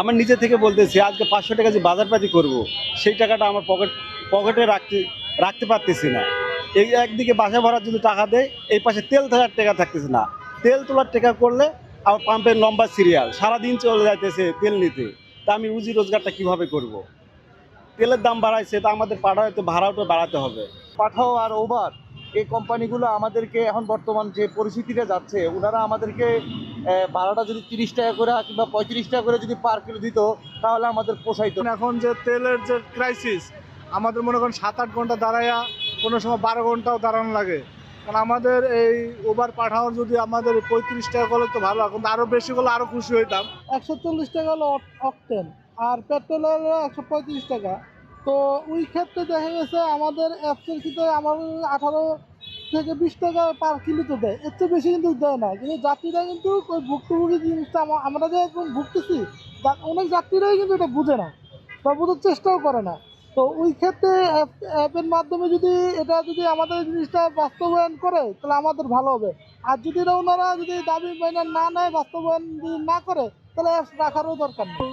আমার নিজে থেকে বলতেছি আজকে 500 টাকা যে বাজারপাতি করব সেই টাকাটা আমার পকেটে রাখতে পারতেছি না। এই একদিকে বাসা ভাড়ার যদি টাকা দেয়, এই পাশে তেল তোলার টাকা থাকতেছে না। তেল তোলার টাকা করলে আমার পাম্পের লম্বা সিরিয়াল, সারাদিন চলে যাইতেছে তেল নিতে। তা আমি রুজি রোজগারটা কিভাবে করব? তেলের দাম বাড়াইছে, তা আমাদের পাঠাতে ভাড়াটা বাড়াতে হবে। পাঠাও আর ওবার এই কোম্পানিগুলো আমাদেরকে এখন বর্তমান যে পরিস্থিতিটা যাচ্ছে, ওনারা আমাদেরকে ভাড়াটা যদি 30 টাকা করে কিংবা 35 টাকা করে যদি পার কিলো দিত, তাহলে আমাদের পোষাইতো। এখন যে তেলের যে ক্রাইসিস, আমাদের মনে করেন 7-8 ঘন্টা দাঁড়াইয়া কোনো সময় 12 ঘন্টাও দাঁড়ানো লাগে। কারণ আমাদের এই ওভার পাঠাও যদি আমাদের 35 টাকা করলে তো ভালো, এখন আরও বেশি করলে আরও খুশি হইতাম। 140 টাকা হলো অকটেন, আর পেট্রোল হলো 135 টাকা। তো ওই ক্ষেত্রে দেখা গেছে আমাদের অ্যাপসের ক্ষেত্রে আমাদের 18 থেকে 20 টাকা পার কিলো তো দেয়, এর চেয়ে বেশি কিন্তু দেয় না। কিন্তু যাত্রীরা কিন্তু ওই ভুক্তভোগী জিনিসটা আমরা যে এখন ভুগতেছি, অনেক যাত্রীরাই কিন্তু এটা বুঝে না বা বোঝার চেষ্টাও করে না। তো ওই ক্ষেত্রে অ্যাপের মাধ্যমে যদি এটা যদি আমাদের জিনিসটা বাস্তবায়ন করে, তাহলে আমাদের ভালো হবে। আর যদি ওনারা যদি দাবি মেনে না নেয়, বাস্তবায়ন যদি না করে, তাহলে অ্যাপস রাখারও দরকার নেই।